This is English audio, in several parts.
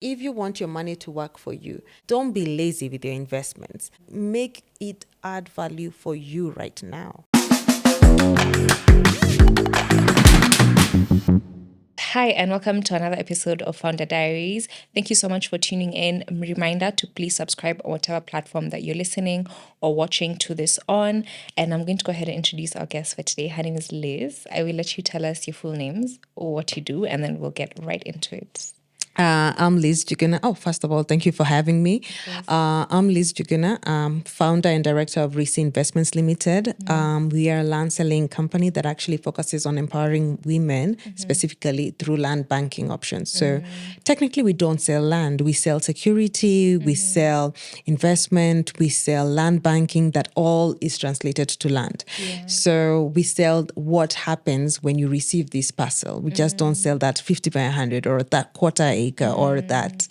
If you want your money to work for you, don't be lazy with your investments. Make it add value for you right now. Hi, and welcome to another episode of Founder Diaries. Thank you so much for tuning in. A reminder to please subscribe on whatever platform that you're listening or watching to this on. And I'm going to go ahead and introduce our guest for today. Her name is Liz. I will let you tell us your full names or what you do, and then we'll get right into it. I'm Liz Njuguna. Oh, first of all, thank you for having me. I'm Liz Njuguna, founder and director of Risiih Investments Limited. We are a land selling company that actually focuses on empowering women, specifically through land banking options. So technically, we don't sell land. We sell security, we sell investment, we sell land banking. That all is translated to land. So we sell what happens when you receive this parcel. We just don't sell that 50 by 100 or that quarter acre or that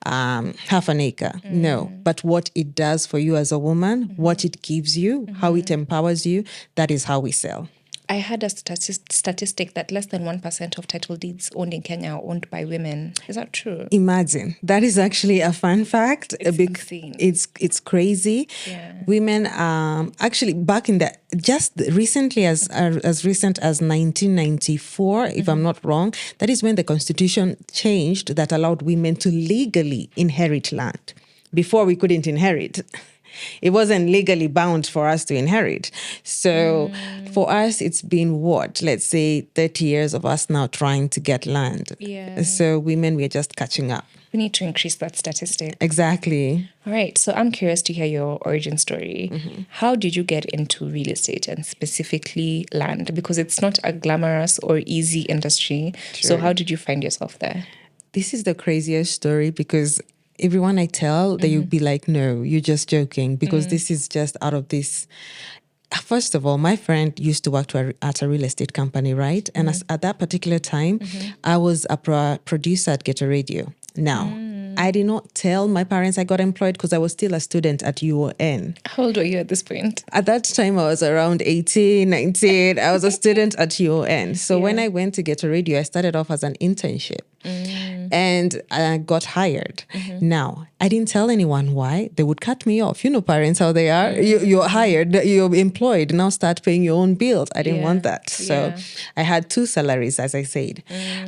half an acre. No, but what it does for you as a woman, what it gives you, how it empowers you, that is how we sell. I had a statistic that less than 1% of title deeds owned in Kenya are owned by women. Is that true? Imagine. That is actually a fun fact. It's insane. It's crazy. Yeah. Women actually back in the just recently as recent as 1994, if I'm not wrong, that is when the constitution changed that allowed women to legally inherit land. Before we couldn't inherit. It wasn't legally bound for us to inherit. So for us, it's been what? Let's say 30 years of us now trying to get land. Yeah. So women, we're just catching up. We need to increase that statistic. Exactly. All right. So I'm curious to hear your origin story. How did you get into real estate and specifically land? Because it's not a glamorous or easy industry. So how did you find yourself there? This is the craziest story because everyone I tell, they will be like, no, you're just joking because this is just out of this. First of all, my friend used to work at a real estate company, right? And at that particular time, I was a producer at Get a Radio. Now, I did not tell my parents I got employed because I was still a student at UON. How old were you at this point? At that time, I was around 18, 19. I was a student at UON. So when I went to Get a Radio, I started off as an internship. And I got hired. Now, I didn't tell anyone why. They would cut me off. You know, parents, how they are. You're hired, you're employed. Now start paying your own bills. I didn't want that. So I had two salaries, as I said.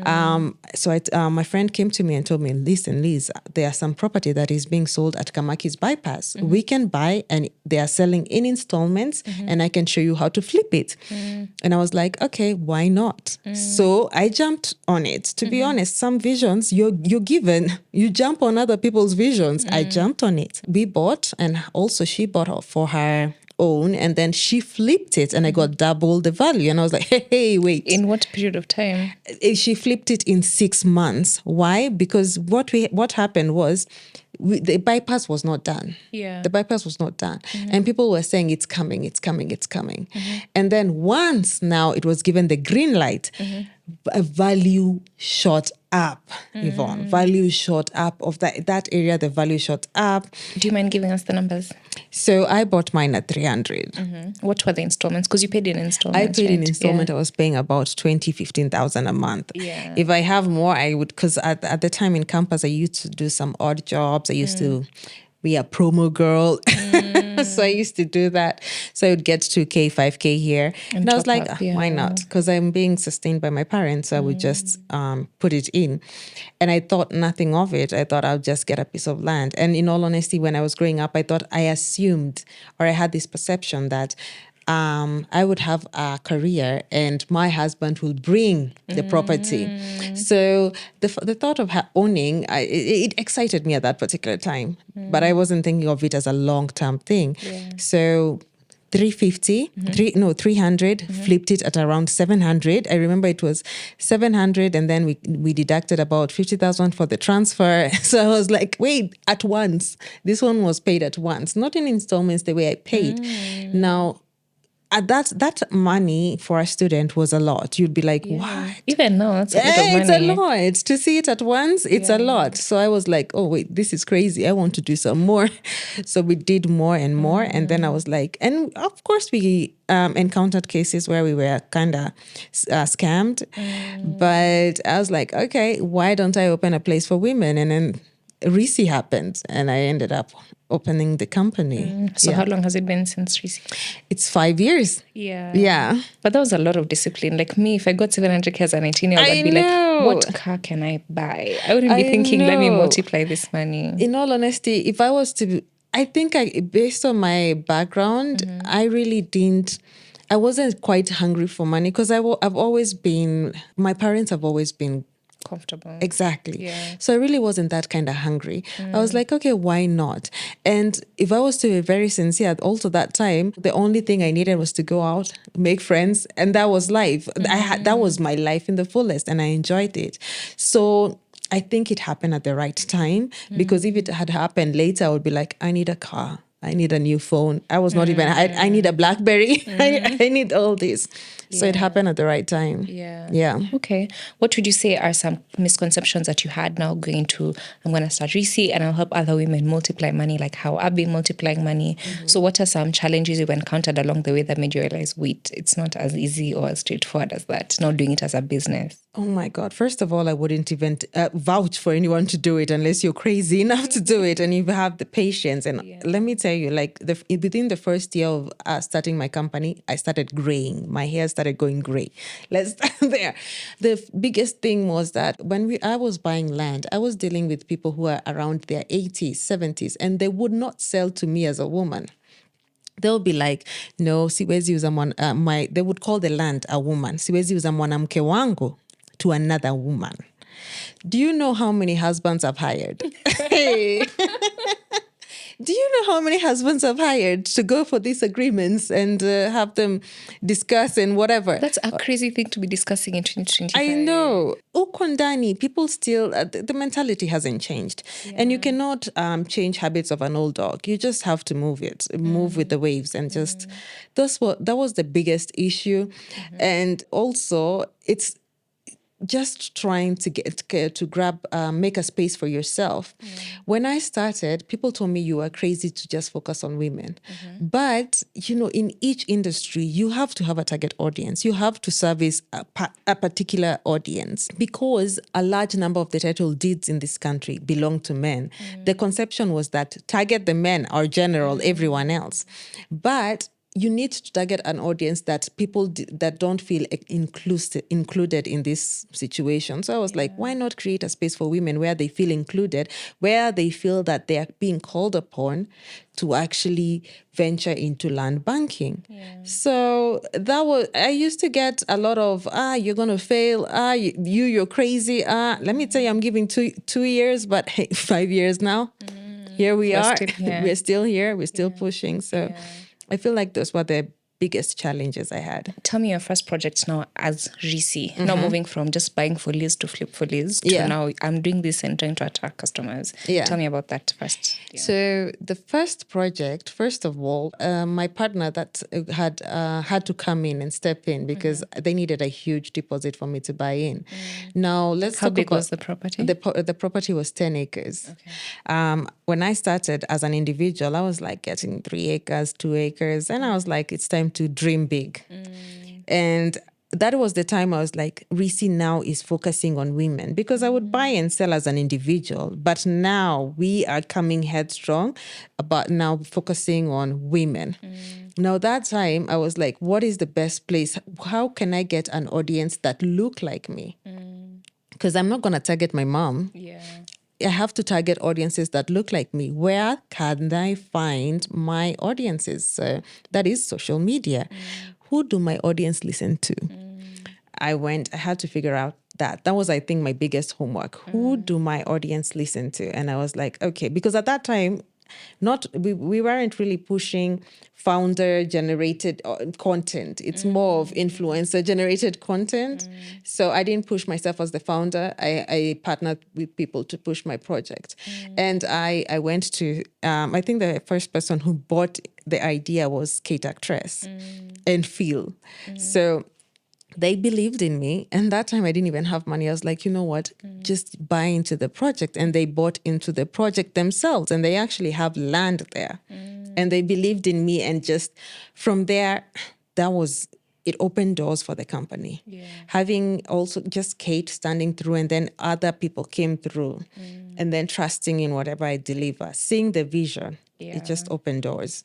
My friend came to me and told me, listen, Liz, there are some property that is being sold at Kamaki's bypass. We can buy and they are selling in installments and I can show you how to flip it. And I was like, okay, why not? So I jumped on it. To be honest, some visions you're given, you jump on other people's visions. I jumped on it. We bought and also she bought for her own and then she flipped it and I got double the value. And I was like, hey, wait. In what period of time? She flipped it in 6 months. Why? Because what happened was the bypass was not done. Yeah. The bypass was not done. And people were saying it's coming, it's coming, it's coming. And then once now it was given the green light, a value shot up, Yvonne. Value shot up of that area, the value shot up. Do you mind giving us the numbers? So I bought mine at 300. What were the installments? Because you paid in installments. I paid in right? installment. I was paying about 15,000 a month. Yeah. If I have more, I would, because at the time in campus, I used to do some odd jobs. I used to be a promo girl. So I used to do that. So I would get 2K, 5K here. And I was like, why not? Because I'm being sustained by my parents. So I would just put it in. And I thought nothing of it. I thought I'll just get a piece of land. And in all honesty, when I was growing up, I assumed or I had this perception that I would have a career and my husband will bring the property. So the thought of her owning, it excited me at that particular time. But I wasn't thinking of it as a long-term thing. So 300, flipped it at around 700. I remember it was 700 and then we deducted about 50,000 for the transfer. So I was like, wait, at once. This one was paid at once, not in installments the way I paid. Now, that money for a student was a lot. You'd be like, what? Even now, that's a lot of money. It's a lot. To see it at once, it's a lot. So I was like, oh, wait, this is crazy. I want to do some more. So we did more and more. And then I was like, and of course, we encountered cases where we were kind of scammed. But I was like, okay, why don't I open a place for women? And then Rissi happened, and I ended up opening the company. So how long has it been since Rissi? It's 5 years. Yeah. But that was a lot of discipline. Like me, if I got 700K as a 19-year-old, I'd be like, what car can I buy? I wouldn't be thinking, let me multiply this money. In all honesty, if I was to, I think based on my background, I really didn't, I wasn't quite hungry for money because I've always been, my parents have always been comfortable. Exactly. Yeah. So I really wasn't that kind of hungry. I was like, okay, why not? And if I was to be very sincere, also that time, the only thing I needed was to go out, make friends, and that was life. That was my life in the fullest, and I enjoyed it. So I think it happened at the right time, because if it had happened later, I would be like, I need a car. I need a new phone. I was not even, I need a BlackBerry. I need all this. So it happened at the right time. Yeah. Okay. What would you say are some misconceptions that you had now going to, I'm going to start Rissi and I'll help other women multiply money, like how I've been multiplying money. So what are some challenges you've encountered along the way that made you realize, wait, it's not as easy or as straightforward as that, not doing it as a business? Oh my God. First of all, I wouldn't even vouch for anyone to do it unless you're crazy enough to do it and you have the patience. And let me tell you, like within the first year of starting my company, I started graying. My hair started going gray. Let's start there. The biggest thing was that when I was buying land, I was dealing with people who are around their 80s, 70s, and they would not sell to me as a woman. They'll be like, no, siwezi uza they would call the land a woman. Siwezi uza mwanamke wangu to another woman. Do you know how many husbands I've hired? Do you know how many husbands I've hired to go for these agreements and have them discuss and whatever? That's a crazy thing to be discussing in 2025. I know. Ukondani, people still, the mentality hasn't changed. And you cannot change habits of an old dog. You just have to move with the waves, and just, that was the biggest issue. And also, it's just trying to grab, make a space for yourself. When I started, people told me you are crazy to just focus on women. But, in each industry, you have to have a target audience. You have to service a particular audience, because a large number of the title deeds in this country belong to men. The conception was that target the men or general, everyone else. But you need to target an audience that people that don't feel included in this situation. So I was like, why not create a space for women where they feel included, where they feel that they are being called upon to actually venture into land banking. So I used to get a lot of, you're going to fail. You're crazy. Let me tell you, I'm giving 2 years, but hey, 5 years now. Here we are. We're still here. We're still pushing. So I feel like those were the biggest challenges I had. Tell me your first project now as Rissi. Now moving from just buying for Liz to flip for Liz to now I'm doing this and trying to attract customers. Tell me about that first. So the first project, first of all, my partner that had to come in and step in because they needed a huge deposit for me to buy in. Now let's How talk big about was the property? The property was 10 acres. When I started as an individual, I was like getting 3 acres, 2 acres, and I was like, it's time to dream big. And that was the time I was like, Rissi now is focusing on women, because I would buy and sell as an individual. But now we are coming headstrong about now focusing on women. Now that time I was like, what is the best place? How can I get an audience that look like me? Because I'm not going to target my mom. I have to target audiences that look like me. Where can I find my audiences? So that is social media. Who do my audience listen to? I had to figure out that. That was, I think, my biggest homework. Who do my audience listen to? And I was like, okay, because at that time, we weren't really pushing founder generated content. It's more of influencer generated content. So I didn't push myself as the founder. I partnered with people to push my project. And I went to, I think the first person who bought the idea was skate actress and feel. So they believed in me. And that time I didn't even have money. I was like, you know what, just buy into the project. And they bought into the project themselves. And they actually have land there. And they believed in me. And just from there, it opened doors for the company. Yeah. Having also just Kate standing through, and then other people came through, and then trusting in whatever I deliver, seeing the vision, it just opened doors.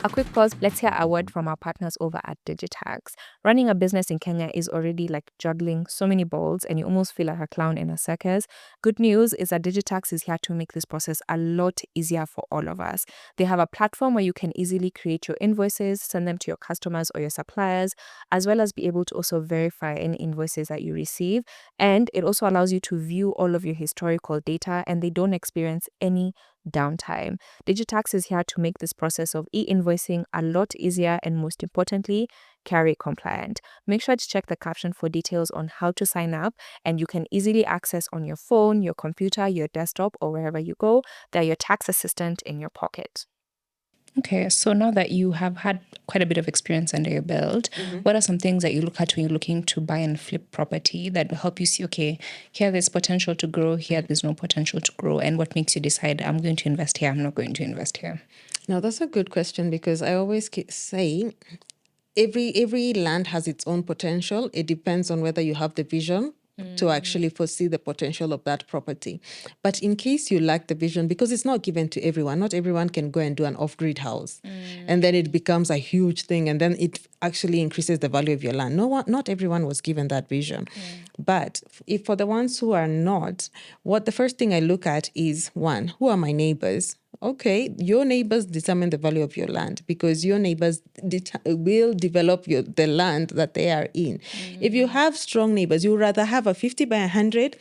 A quick pause. Let's hear a word from our partners over at Digitax. Running a business in Kenya is already like juggling so many balls, and you almost feel like a clown in a circus. Good news is that Digitax is here to make this process a lot easier for all of us. They have a platform where you can easily create your invoices, send them to your customers or your suppliers, as well as be able to also verify any invoices that you receive. And it also allows you to view all of your historical data, and they don't experience any downtime. Digitax is here to make this process of e-invoicing a lot easier and, most importantly, carry compliant. Make sure to check the caption for details on how to sign up, and you can easily access on your phone, your computer, your desktop, or wherever you go. They're your tax assistant in your pocket. Okay, so now that you have had quite a bit of experience under your belt, what are some things that you look at when you're looking to buy and flip property that will help you see, okay, here there's potential to grow, here there's no potential to grow, and what makes you decide, I'm going to invest here, I'm not going to invest here? Now, that's a good question, because I always say every land has its own potential. It depends on whether you have the vision to actually foresee the potential of that property. But in case you lack the vision, because it's not given to everyone, not everyone can go and do an off-grid house. And then it becomes a huge thing, and then it actually increases the value of your land. Not everyone was given that vision. But if for the ones who are not, what the first thing I look at is, one, who are my neighbors? Okay, your neighbors determine the value of your land, because your neighbors will develop the land that they are in. If you have strong neighbors, you would rather have a 50 by 100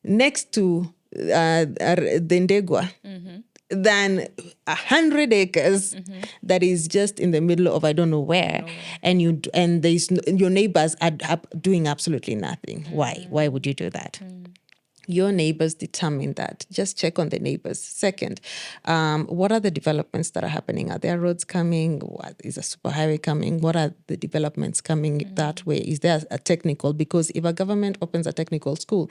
next to the Ndegwa than 100 acres that is just in the middle of I don't know where, and your neighbors are doing absolutely nothing. Why would you do that? Your neighbors determine that. Just check on the neighbors. Second, what are the developments that are happening? Are there roads coming? What is a superhighway coming? What are the developments coming that way? Is there a technical? Because if a government opens a technical school,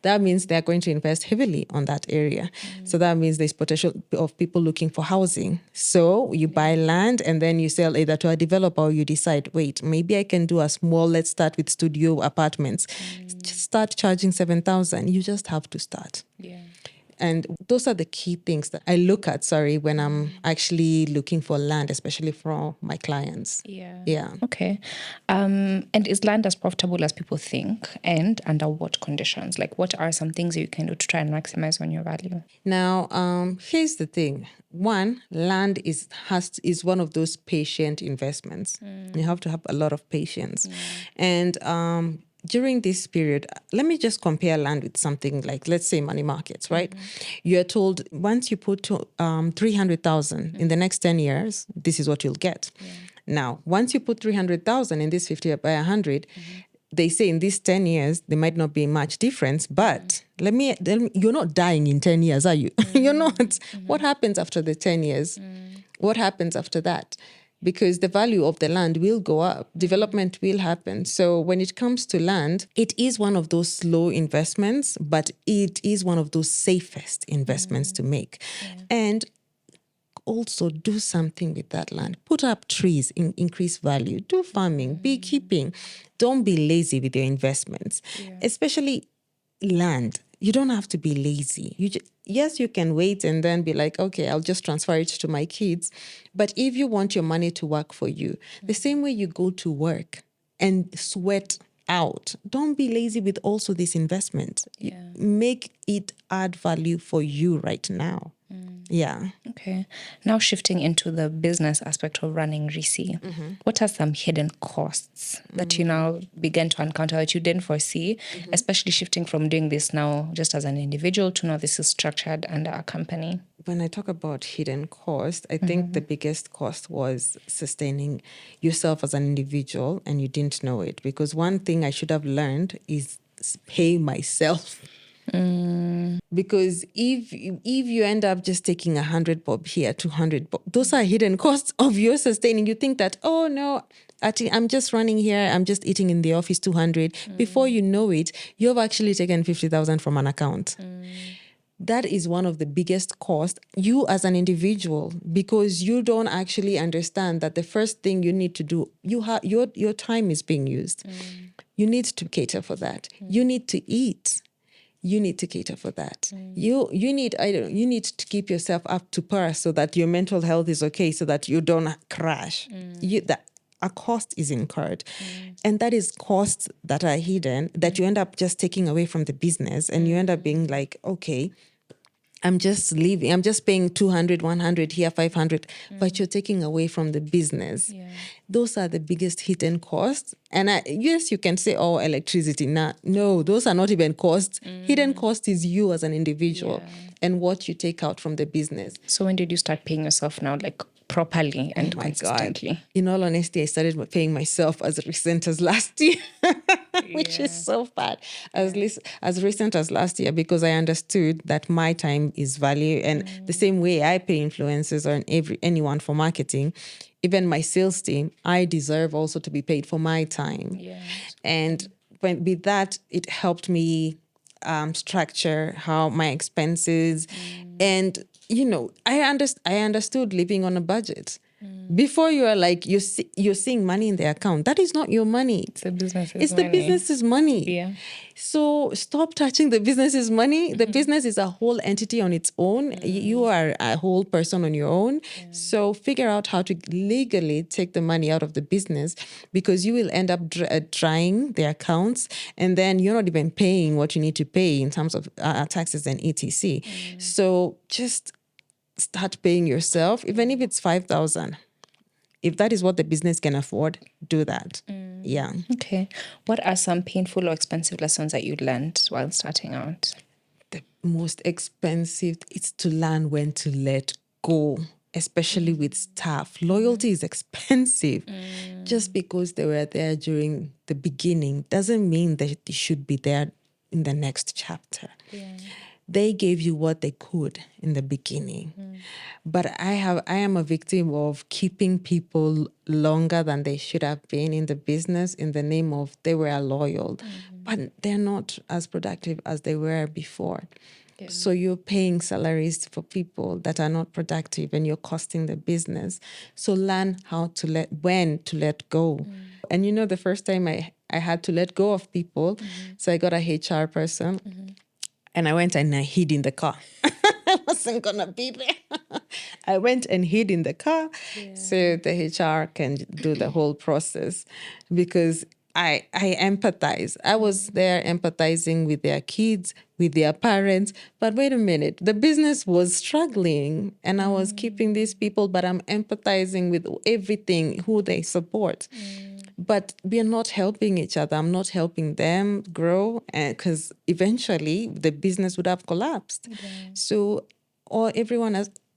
that means they're going to invest heavily on that area. So that means there's potential of people looking for housing. So you buy land and then you sell either to a developer, or you decide, wait, maybe I can do a small, let's start with studio apartments. Just start charging 7,000. You just have to start. Yeah. And those are the key things that I look at, when I'm actually looking for land, especially for my clients. Yeah. Okay. And is land as profitable as people think? And under what conditions? Like, what are some things you can do to try and maximize on your value? Now, here's the thing. One, land is one of those patient investments. You have to have a lot of patience. And during this period, let me just compare land with something like, let's say, money markets, right? You're told once you put 300,000 in the next 10 years, this is what you'll get. Now, once you put 300,000 in this 50 by 100, they say in these 10 years, there might not be much difference, but you're not dying in 10 years, are you? You're not. What happens after the 10 years? What happens after that? Because the value of the land will go up, development will happen. So when it comes to land, it is one of those slow investments, but it is one of those safest investments to make. And also do something with that land. Put up trees, increase value, do farming, beekeeping. Don't be lazy with your investments, especially land. You don't have to be lazy. Yes, you can wait and then be like, okay, I'll just transfer it to my kids. But if you want your money to work for you, the same way you go to work and sweat out, don't be lazy with also this investment. Make it add value for you right now. Yeah. Okay. Now shifting into the business aspect of running Rissi, what are some hidden costs that you now begin to encounter that you didn't foresee, especially shifting from doing this now just as an individual to now this is structured under a company? When I talk about hidden cost, I think the biggest cost was sustaining yourself as an individual, and you didn't know it. Because one thing I should have learned is pay myself. Because if you end up just taking 100 bob here, 200 bob, those are hidden costs of your sustaining. You think that, oh no, I'm just running here, I'm just eating in the office 200. Before you know it, you've actually taken 50,000 from an account. That is one of the biggest costs, you as an individual, because you don't actually understand that the first thing you need to do, your time is being used. You need to cater for that. You need to eat. You need to cater for that. You need you need to keep yourself up to par so that your mental health is okay, so that you don't crash. That a cost is incurred, and that is costs that are hidden that you end up just taking away from the business, and you end up being like, okay, I'm just leaving. I'm just paying 200, 100 here, 500, but you're taking away from the business. Yeah. Those are the biggest hidden costs. And yes, you can say, oh, electricity. No, those are not even costs. Hidden cost is you as an individual and what you take out from the business. So when did you start paying yourself now, like properly and consistently? God. In all honesty, I started paying myself as recent as last year, which is so bad. As recent as last year, because I understood that my time is value. And the same way I pay influencers or anyone for marketing, even my sales team, I deserve also to be paid for my time. And with that, it helped me structure how my expenses, and I understood living on a budget. Before you are like you're seeing money in the account, that is not your money. It's the business's It's money. the business's money. Yeah. So stop touching the business's money. The business is a whole entity on its own. You are a whole person on your own. So figure out how to legally take the money out of the business, because you will end up drying the accounts, and then you're not even paying what you need to pay in terms of taxes and etc. So just start paying yourself, even if it's 5,000. If that is what the business can afford, do that. Yeah. Okay. What are some painful or expensive lessons that you learned while starting out? The most expensive is to learn when to let go, especially with staff. Loyalty is expensive. Just because they were there during the beginning doesn't mean that they should be there in the next chapter. They gave you what they could in the beginning. But I am a victim of keeping people longer than they should have been in the business in the name of they were loyal, but they're not as productive as they were before. So you're paying salaries for people that are not productive, and you're costing the business. So learn when to let go. And the first time I had to let go of people, so I got a HR person. And I went and I hid in the car. I wasn't going to be there. I went and hid in the car so the HR can do the whole process, because I empathize. I was there empathizing with their kids, with their parents. But wait a minute, the business was struggling and I was keeping these people, but I'm empathizing with everything, who they support. But we are not helping each other. I'm not helping them grow, because eventually the business would have collapsed. So all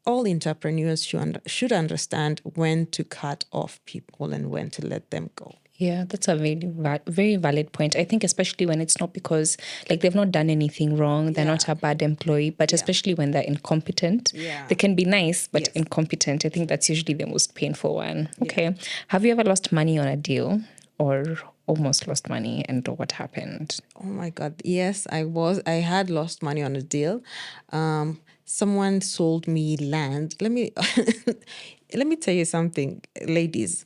entrepreneurs should understand when to cut off people and when to let them go. Yeah, that's a very valid point. I think especially when it's not because they've not done anything wrong, they're not a bad employee, but especially when they're incompetent. They can be nice, but incompetent. I think that's usually the most painful one. Okay. Have you ever lost money on a deal, or almost lost money, and what happened? Oh my God. Yes, I had lost money on a deal. Someone sold me land. Let me tell you something, ladies.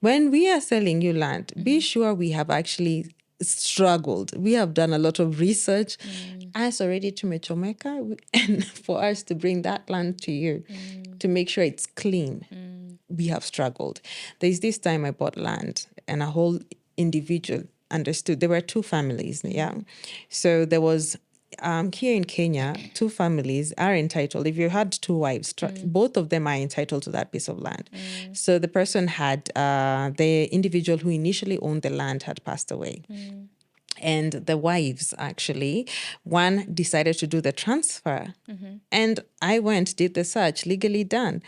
When we are selling you land, be sure we have actually struggled. We have done a lot of research. As already to Mechomeka, and for us to bring that land to you, to make sure it's clean, we have struggled. There's this time I bought land, and a whole individual understood. There were two families, So there was here in Kenya, two families are entitled. If you had two wives, both of them are entitled to that piece of land. So the person had, the individual who initially owned the land had passed away. And the wives, actually, one decided to do the transfer. And I did the search, legally done.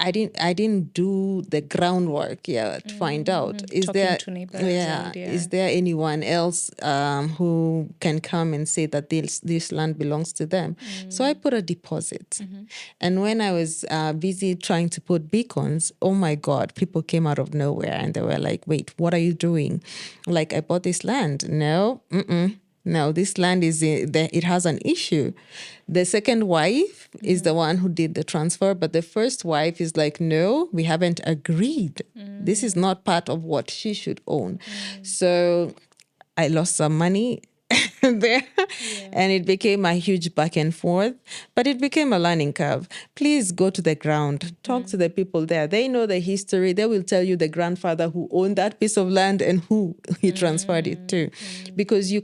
I didn't do the groundwork to find out Talking to neighbors and is there anyone else who can come and say that this land belongs to them. So I put a deposit, and when I was busy trying to put beacons, oh my God, people came out of nowhere and they were like, wait, what are you doing? Like, I bought this land. No, this land it has an issue. The second wife is the one who did the transfer, but the first wife is like, no, we haven't agreed. This is not part of what she should own. So I lost some money there, and it became a huge back and forth, but it became a learning curve. Please go to the ground, talk to the people there. They know the history. They will tell you the grandfather who owned that piece of land and who he transferred it to, because you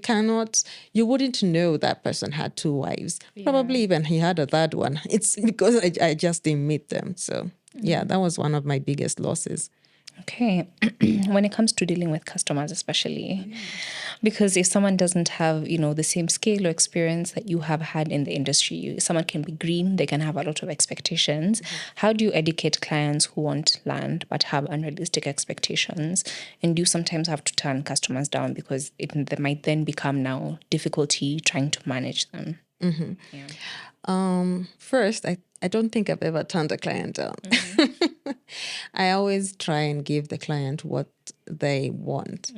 wouldn't know that person had two wives. Probably even he had a third one. It's because I just didn't meet them. So that was one of my biggest losses. Okay. When it comes to dealing with customers, especially, because if someone doesn't have, the same scale or experience that you have had in the industry, someone can be green, they can have a lot of expectations. How do you educate clients who want land but have unrealistic expectations? And do you sometimes have to turn customers down because there might then become now difficulty trying to manage them? First, I don't think I've ever turned a client down. I always try and give the client what they want,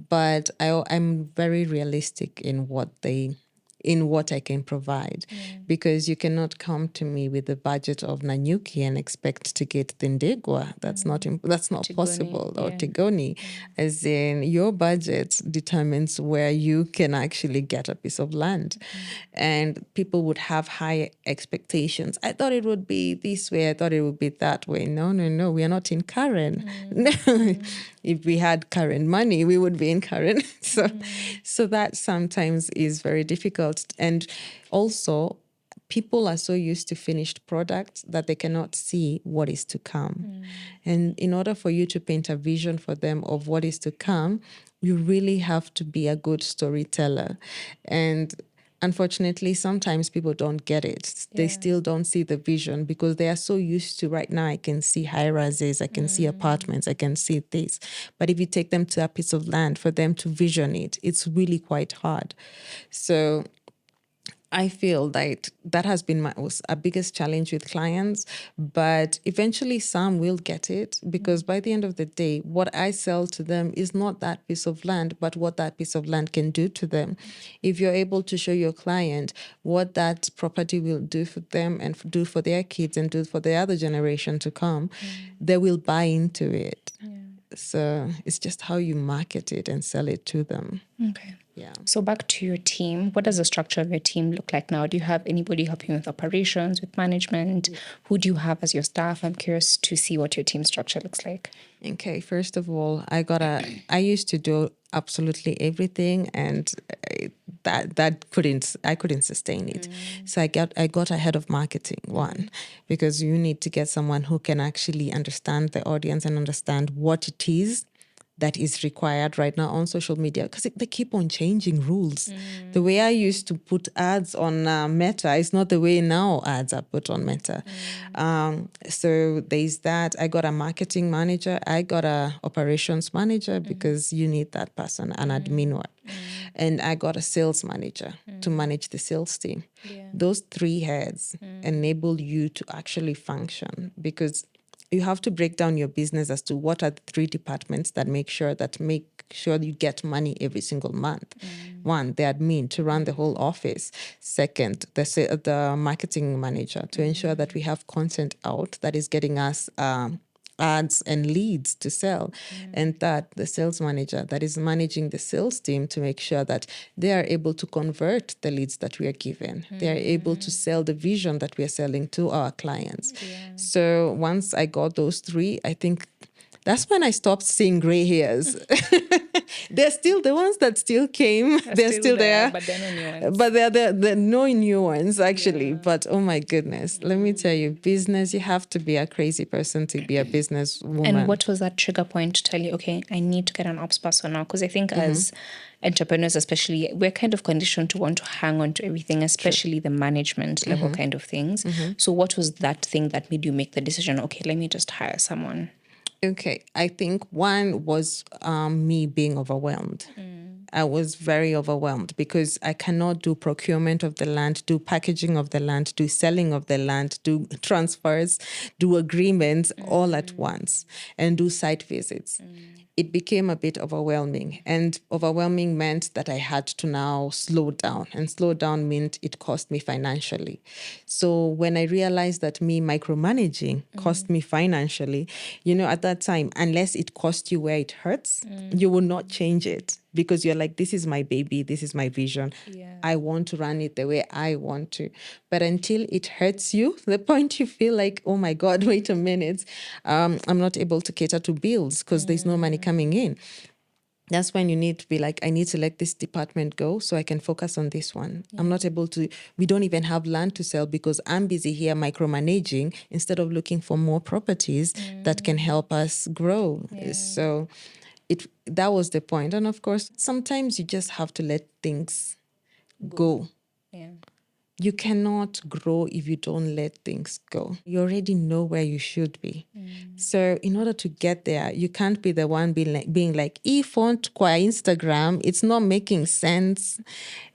but I'm very realistic in what I can provide, because you cannot come to me with the budget of Nanyuki and expect to get Tindegwa. That's not Tigoni, possible, or Tigoni. As in, your budget determines where you can actually get a piece of land, and people would have high expectations. I thought it would be this way. I thought it would be that way. No, we are not in Karen. If we had Karen money, we would be in Karen. So that sometimes is very difficult. And also, people are so used to finished products that they cannot see what is to come. And in order for you to paint a vision for them of what is to come, you really have to be a good storyteller. And unfortunately, sometimes people don't get it. They still don't see the vision because they are so used to, right now, I can see high rises, I can see apartments, I can see this. But if you take them to a piece of land for them to vision it, it's really quite hard. So I feel that has been my biggest challenge with clients, but eventually some will get it, because by the end of the day, what I sell to them is not that piece of land, but what that piece of land can do to them. If you're able to show your client what that property will do for them and do for their kids and do for the other generation to come, they will buy into it. So it's just how you market it and sell it to them. Okay. Yeah. So back to your team. What does the structure of your team look like now? Do you have anybody helping with operations, with management? Who do you have as your staff? I'm curious to see what your team structure looks like. Okay, first of all, I used to do absolutely everything, and I couldn't sustain it. So I got a head of marketing, one, because you need to get someone who can actually understand the audience and understand what it is that is required right now on social media, because they keep on changing rules. The way I used to put ads on Meta is not the way now ads are put on Meta. So there's that. I got a marketing manager. I got a operations manager, because you need that person, an admin one. And I got a sales manager to manage the sales team. Those three heads enable you to actually function, because you have to break down your business as to what are the three departments that make sure you get money every single month. One, the admin to run the whole office. Second, the marketing manager to ensure that we have content out that is getting us ads and leads to sell. And third, the sales manager that is managing the sales team to make sure that they are able to convert the leads that we are given. They are able to sell the vision that we are selling to our clients. So once I got those three, I think that's when I stopped seeing gray hairs. They're still the ones that still came. They're still there. But they're no new ones. But they're no new ones, actually. Yeah. But oh my goodness, let me tell you, business, you have to be a crazy person to be a business woman. And what was that trigger point to tell you, okay, I need to get an ops person now? Because I think as entrepreneurs especially, we're kind of conditioned to want to hang on to everything, especially the management level kind of things. So what was that thing that made you make the decision, okay, let me just hire someone? Okay, I think one was me being overwhelmed. I was very overwhelmed because I cannot do procurement of the land, do packaging of the land, do selling of the land, do transfers, do agreements all at once, and do site visits. It became a bit overwhelming, and overwhelming meant that I had to now slow down, and slow down meant it cost me financially. So when I realized that me micromanaging cost me financially, at that time, unless it costs you where it hurts, you will not change it, because you're like, this is my baby, this is my vision. Yeah. I want to run it the way I want to. But until it hurts you, the point you feel like, oh my God, wait a minute, I'm not able to cater to bills because there's no money coming in. That's when you need to be like, I need to let this department go so I can focus on this one. I'm not able to, we don't even have land to sell because I'm busy here micromanaging instead of looking for more properties that can help us grow. So that was the point. And of course, sometimes you just have to let things go. Yeah. You cannot grow if you don't let things go. You already know where you should be. So in order to get there, you can't be the one being like, font qua Instagram, it's not making sense.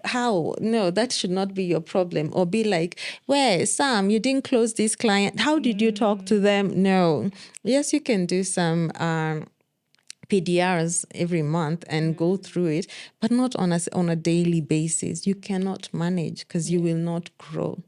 How? No, that should not be your problem. Or be like, where, Sam, you didn't close this client. How did you talk to them? No. Yes, you can do some PDRs every month and go through it, but not on a daily basis. You cannot manage because you will not grow.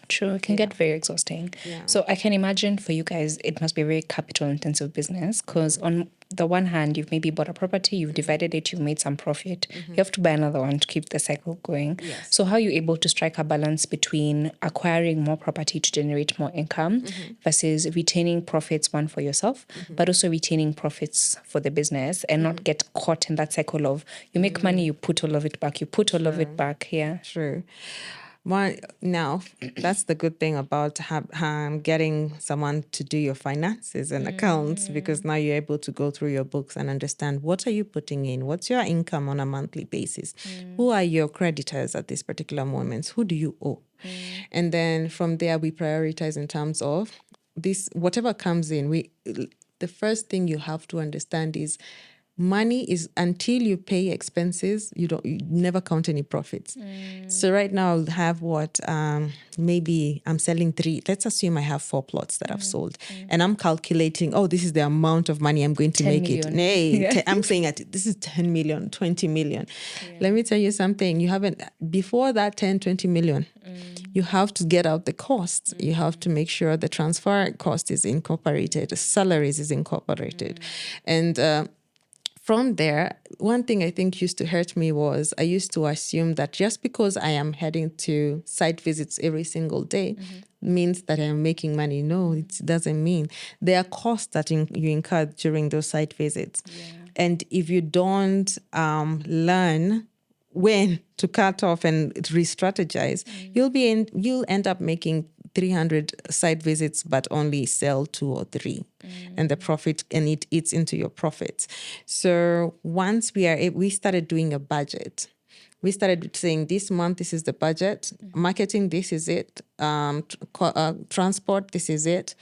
True, it can get very exhausting. Yeah. So I can imagine for you guys, it must be a very capital intensive business because on the one hand, you've maybe bought a property, you've divided it, you've made some profit. You have to buy another one to keep the cycle going. Yes. So how are you able to strike a balance between acquiring more property to generate more income versus retaining profits, one for yourself, but also retaining profits for the business and not get caught in that cycle of you make money, you put all of it back, you put all of it back. Yeah. True. Now, that's the good thing about getting someone to do your finances and accounts, because now you're able to go through your books and understand what are you putting in, what's your income on a monthly basis, who are your creditors at this particular moment, who do you owe, and then from there we prioritize in terms of this. Whatever comes in, the first thing you have to understand is money is, until you pay expenses, you never count any profits. So right now I'll have maybe I'm selling 3. Let's assume I have 4 plots that I've sold, and I'm calculating, this is the amount of money I'm going to 10 make million. it. Nay, I'm saying this is 10 million, 20 million. Let me tell you something. You haven't, before that 10, 20 million, you have to get out the costs. You have to make sure the transfer cost is incorporated, the salaries is incorporated. And from there, one thing I think used to hurt me was I used to assume that just because I am heading to site visits every single day means that I am making money. No, it doesn't mean. There are costs that you incur during those site visits. Yeah. And if you don't learn when to cut off and re-strategize, you'll end up making 300 site visits but only sell 2 or 3, and the profit, and it eats into your profits. So once we started doing a budget, we started saying, this month this is the budget, marketing this is it, transport this is it,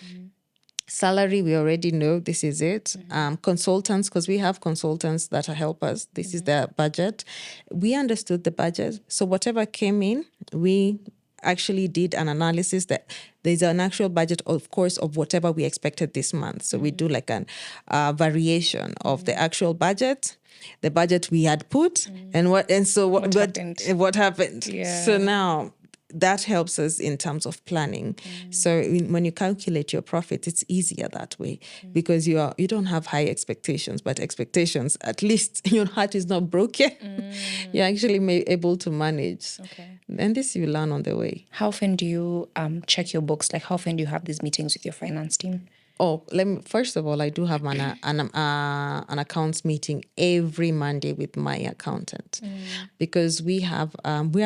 salary we already know this is it, consultants, because we have consultants that help us, this is the budget. We understood the budget, so whatever came in, we actually did an analysis that there's an actual budget, of course, of whatever we expected this month. So we do like an variation of the actual budget, the budget we had put, and what happened. Yeah. So now that helps us in terms of planning. So when you calculate your profits, it's easier that way, because you don't have high expectations, but expectations, at least your heart is not broken. You're actually able to manage. Okay. And this you learn on the way. How often do you check your books? Like, how often do you have these meetings with your finance team? First of all, I do have an accounts meeting every Monday with my accountant, because we are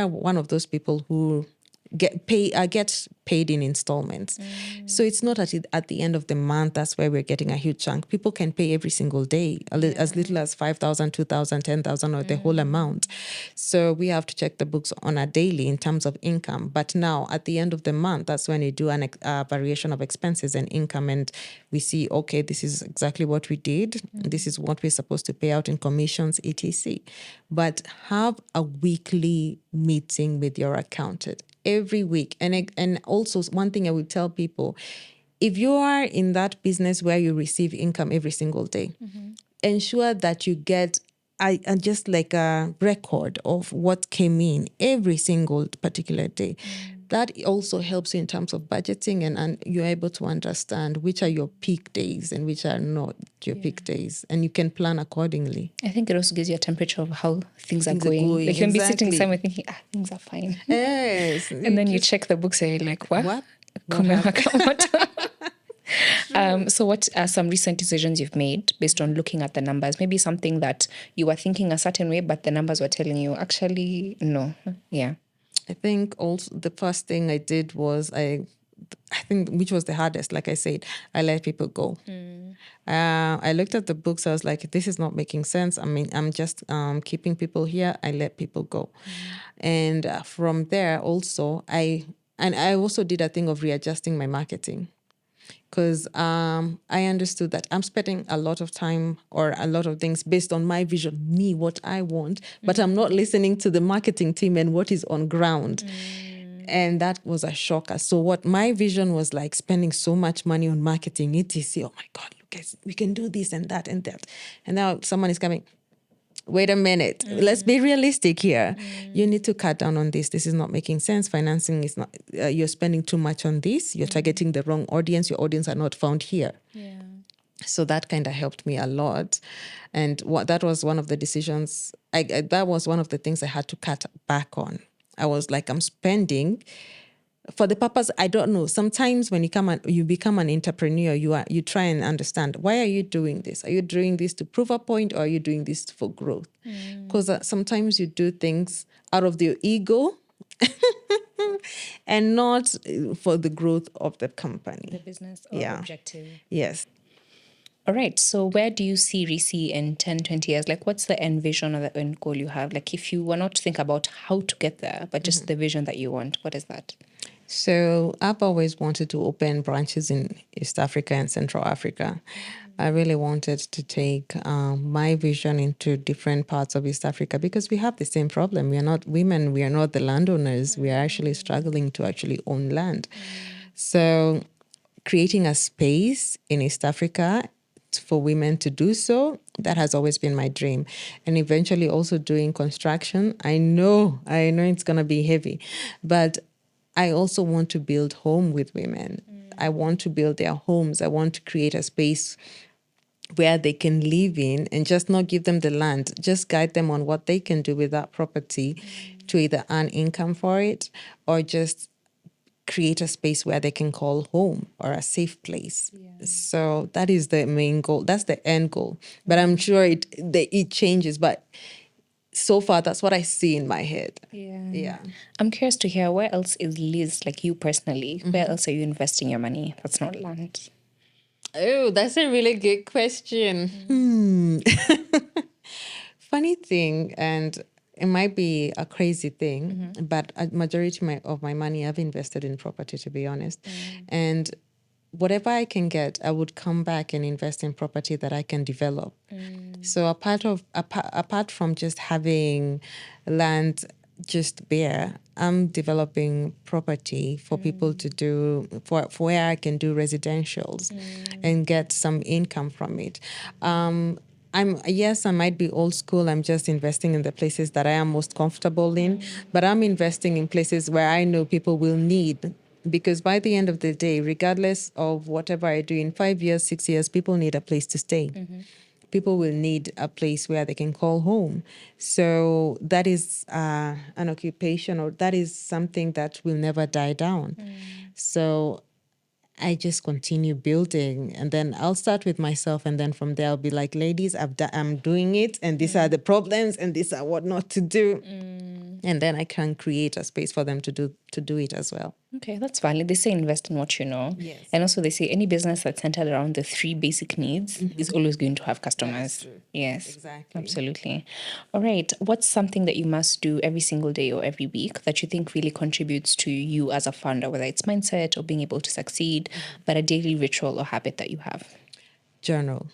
one of those people who get paid in installments. So it's not at the end of the month, that's where we're getting a huge chunk. People can pay every single day, as little as 5,000, 2,000, 10,000, or the whole amount. So we have to check the books on a daily in terms of income. But now at the end of the month, that's when you do a variation of expenses and income. And we see, okay, this is exactly what we did. This is what we're supposed to pay out in commissions, etc. But have a weekly meeting with your accountant every week. And also one thing I would tell people, if you are in that business where you receive income every single day, ensure that you get just like a record of what came in every single particular day. That also helps you in terms of budgeting, and you're able to understand which are your peak days and which are not your peak days, and you can plan accordingly. I think it also gives you a temperature of how things are going. Like you can be sitting somewhere thinking, things are fine. Yes. And then you check the books and you're like, what? So what are some recent decisions you've made based on looking at the numbers? Maybe something that you were thinking a certain way, but the numbers were telling you, actually, no. Yeah. I think also the first thing I did was I think, which was the hardest, like I said, I let people go. I looked at the books. I was like, this is not making sense. I mean, I'm just keeping people here. I let people go. And from there also, I also did a thing of readjusting my marketing. Because I understood that I'm spending a lot of time or a lot of things based on my vision, what I want, but I'm not listening to the marketing team and what is on ground. And that was a shocker. So what my vision was like, spending so much money on marketing, etc. Oh my God, look, guys, we can do this and that and that. And now someone is coming, wait a minute, let's be realistic here. You need to cut down on this. This is not making sense. Financing is not, you're spending too much on this. You're targeting the wrong audience. Your audience are not found here. Yeah. So that kind of helped me a lot. And that was one of the decisions, that was one of the things I had to cut back on. I was like, I'm spending for the purpose, I don't know. Sometimes when you become an entrepreneur, you try and understand, why are you doing this? Are you doing this to prove a point, or are you doing this for growth? Because sometimes you do things out of your ego and not for the growth of the company. The business or objective. Yes. All right. So where do you see Rissi in 10, 20 years? Like, what's the end vision or the end goal you have? Like, if you were not to think about how to get there, but just the vision that you want, what is that? So I've always wanted to open branches in East Africa and Central Africa. I really wanted to take my vision into different parts of East Africa, because we have the same problem. We are not women. We are not the landowners. We are actually struggling to actually own land. So creating a space in East Africa for women to do so, that has always been my dream. And eventually also doing construction. I know it's going to be heavy, but I also want to build home with women. I want to build their homes. I want to create a space where they can live in, and just not give them the land, just guide them on what they can do with that property to either earn income for it, or just create a space where they can call home, or a safe place. So that is the main goal. That's the end goal. But I'm sure it changes. But so far, that's what I see in my head. Yeah. I'm curious to hear, where else is Liz, like you personally, where else are you investing your money that's not land? Oh, that's a really good question. Funny thing, and it might be a crazy thing, but a majority of my money I've invested in property, to be honest. And whatever I can get, I would come back and invest in property that I can develop. So apart from just having land just bare, I'm developing property for people to do, for where I can do residentials and get some income from it. I might be old school. I'm just investing in the places that I am most comfortable in, but I'm investing in places where I know people will need. Because by the end of the day, regardless of whatever I do in 5 years, 6 years, people need a place to stay. People will need a place where they can call home. So that is an occupation, or that is something that will never die down. So I just continue building, and then I'll start with myself, and then from there I'll be like, ladies, I'm doing it, and these are the problems, and these are what not to do. And then I can create a space for them to do it as well. Okay, that's valid. They say invest in what you know. Yes. And also they say any business that's centered around the 3 basic needs is always going to have customers. true. Yes. Exactly. Absolutely. All right. What's something that you must do every single day or every week that you think really contributes to you as a founder, whether it's mindset or being able to succeed, but a daily ritual or habit that you have? Journal.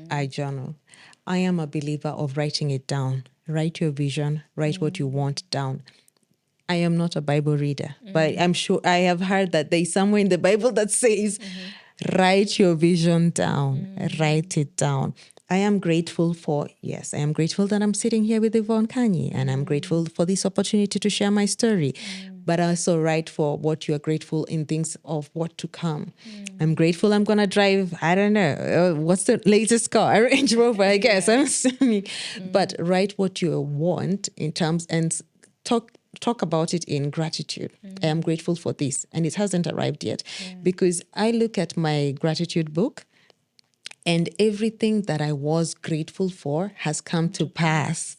I journal. I am a believer of writing it down. Write your vision, write what you want down. I am not a Bible reader, but I'm sure I have heard that there's somewhere in the Bible that says, write your vision down, write it down. I am grateful I am grateful that I'm sitting here with Yvonne Kanye, and I'm grateful for this opportunity to share my story. But also write for what you are grateful in things of what to come. I'm grateful I'm going to drive, I don't know, what's the latest car? A Range Rover, I guess. I'm assuming. But write what you want in terms and talk about it in gratitude. I am grateful for this, and it hasn't arrived yet, because I look at my gratitude book, and everything that I was grateful for has come to pass.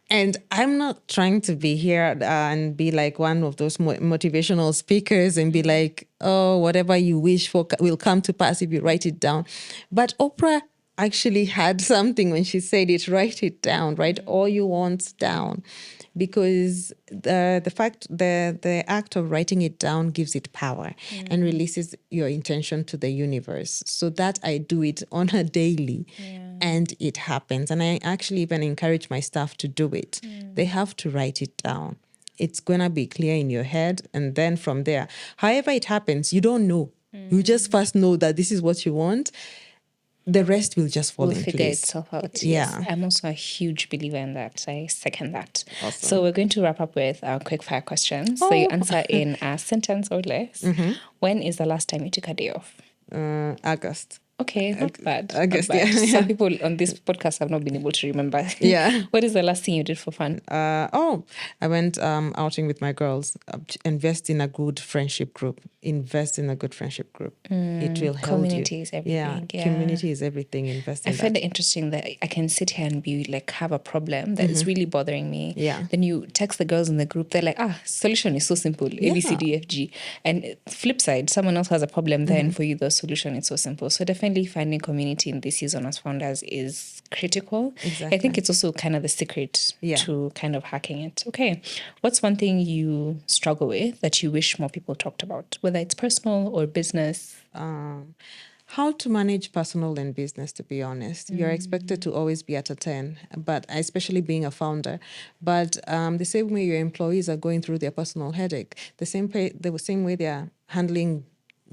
And I'm not trying to be here and be like one of those motivational speakers and be like, oh, whatever you wish for will come to pass if you write it down. But Oprah actually had something when she said it, write it down, write all you want down, because the act of writing it down gives it power and releases your intention to the universe. So that I do it on a daily, and it happens. And I actually even encourage my staff to do it. They have to write it down. It's gonna be clear in your head, and then from there, however it happens, you don't know. You just first know that this is what you want. The rest will just fall Will into figure place. itself out. Yeah. Yes. I'm also a huge believer in that. I second that. Awesome. So we're going to wrap up with our quick fire questions. So you answer in a sentence or less. When is the last time you took a day off? August. Okay, not bad. August, not bad. yeah. Some people on this podcast have not been able to remember. Yeah. What is the last thing you did for fun? I went outing with my girls. Invest in a good friendship group. Invest in a good friendship group. It will help Community you. is everything. Yeah. Community is everything. Invest in I find that. it interesting that I can sit here and be like, have a problem that is really bothering me. Yeah. Then you text the girls in the group, they're like, solution is so simple, A, B, C, D, F, G. And flip side, someone else has a problem there, and for you, the solution is so simple. So definitely finding community in this season as founders is critical. Exactly. I think it's also kind of the secret to kind of hacking it. Okay. What's one thing you struggle with that you wish more people talked about, whether it's personal or business? How to manage personal and business, to be honest. You're expected to always be at a 10, but especially being a founder. But the same way your employees are going through their personal headache, the same way they're handling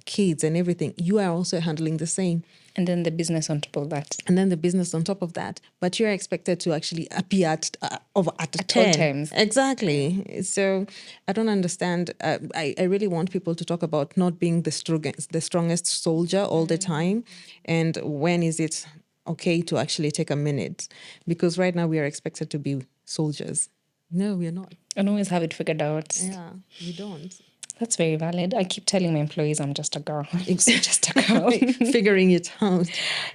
kids and everything, you are also handling the same. And then the business on top of that. And then the business on top of that. But you're expected to actually appear at a 10. all times. Exactly. So I don't understand. I really want people to talk about not being the strongest soldier all the time. And when is it okay to actually take a minute? Because right now we are expected to be soldiers. No, we're not. And always have it figured out. Yeah, we don't. That's very valid. I keep telling my employees I'm just a girl. Just a girl. Figuring it out.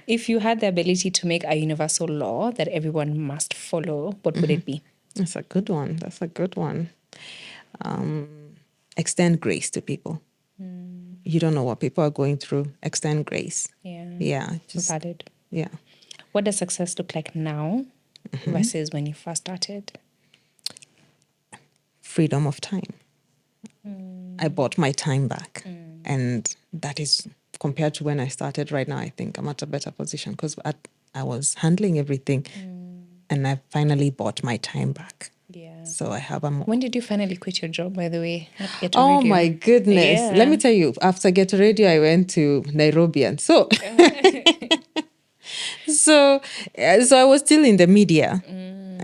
If you had the ability to make a universal law that everyone must follow, what would it be? That's a good one. Extend grace to people. You don't know what people are going through. Extend grace. Yeah. Valid. Yeah. What does success look like now versus when you first started? Freedom of time. I bought my time back. And that is, compared to when I started right now, I think I'm at a better position because I was handling everything and I finally bought my time back. Yeah. So I have a more. When did you finally quit your job, by the way? Oh my goodness. Yeah. Let me tell you, after Get Radio, I went to Nairobi. And so I was still in the media.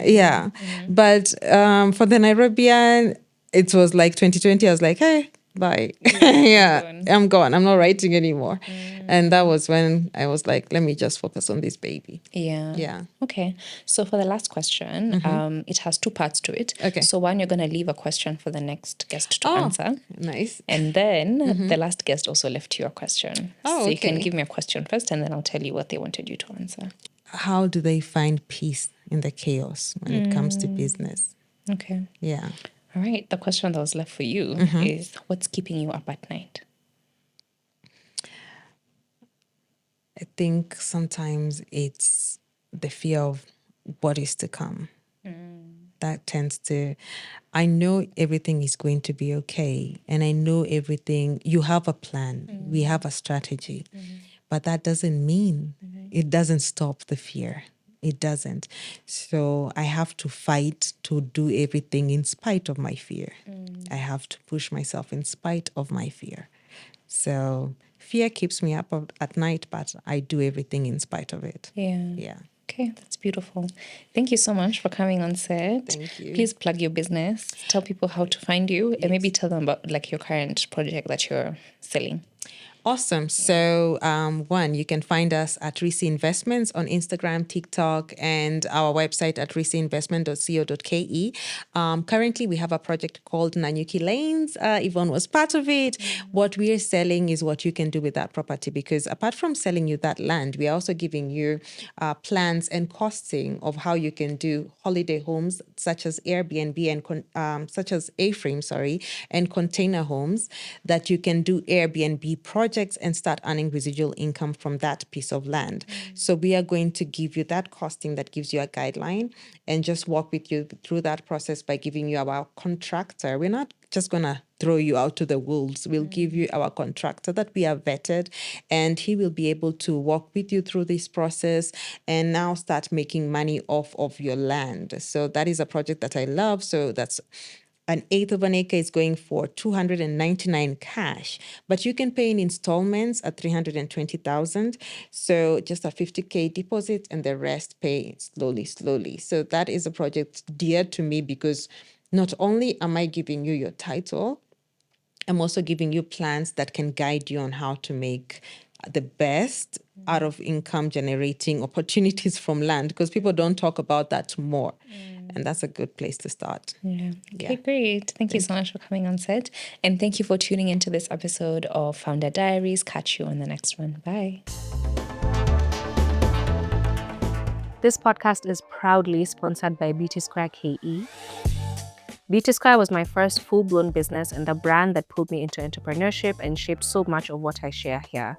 Yeah. But for the Nairobian, it was like 2020. I was like, hey, bye. Yeah, I'm gone. I'm not writing anymore. And that was when I was like, let me just focus on this baby. Yeah. Okay. So for the last question, it has 2 parts to it. Okay. So one, you're going to leave a question for the next guest to answer. Nice. And then the last guest also left you a question. Oh, so you can okay. give me a question first, and then I'll tell you what they wanted you to answer. How do they find peace in the chaos when it comes to business? Okay. Yeah. All right. The question that was left for you is, what's keeping you up at night? I think sometimes it's the fear of what is to come. That tends to, I know everything is going to be okay. And I know everything, you have a plan, we have a strategy, but that doesn't mean, it doesn't stop the fear. It doesn't. So I have to fight to do everything in spite of my fear. I have to push myself in spite of my fear. So fear keeps me up at night, but I do everything in spite of it. Yeah. Okay, that's beautiful. Thank you so much for coming on set. Thank you. Please plug your business. Tell people how to find you, and maybe tell them about like your current project that you're selling. Awesome. So, one, you can find us at Risiih Investments on Instagram, TikTok, and our website at risihinvestment.co.ke. Currently, we have a project called Nanyuki Lanes. Yvonne was part of it. What we are selling is what you can do with that property, because apart from selling you that land, we are also giving you plans and costing of how you can do holiday homes such as Airbnb and such as A-frame, and container homes that you can do Airbnb projects and start earning residual income from that piece of land. So we are going to give you that costing that gives you a guideline and just walk with you through that process by giving you our contractor. We're not just going to throw you out to the wolves. We'll give you our contractor that we have vetted, and he will be able to walk with you through this process and now start making money off of your land. So that is a project that I love. So that's an eighth of an acre is going for $299 cash, but you can pay in installments at $320,000. So just a $50K deposit and the rest pay slowly. So that is a project dear to me because not only am I giving you your title, I'm also giving you plans that can guide you on how to make the best out of income generating opportunities from land, because people don't talk about that more. And that's a good place to start. Yeah. Okay, great. Thank you so much for coming on set. And thank you for tuning into this episode of Founder Diaries. Catch you on the next one. Bye. This podcast is proudly sponsored by Beauty Square KE. Beauty Square was my first full-blown business and the brand that pulled me into entrepreneurship and shaped so much of what I share here.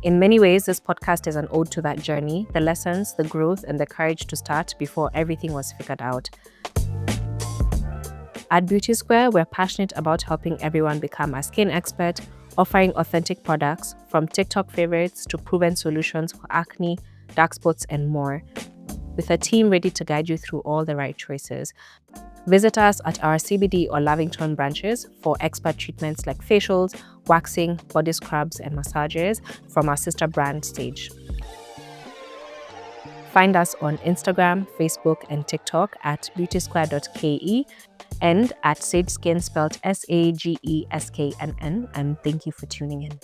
In many ways, this podcast is an ode to that journey, the lessons, the growth, and the courage to start before everything was figured out. At Beauty Square, we're passionate about helping everyone become a skin expert, offering authentic products, from TikTok favorites to proven solutions for acne, dark spots, and more, with a team ready to guide you through all the right choices. Visit us at our CBD or Lavington branches for expert treatments like facials, waxing, body scrubs, and massages from our sister brand Sage. Find us on Instagram, Facebook, and TikTok at beautysquare.ke and at Sage Skin, spelled SAGESKNN. And thank you for tuning in.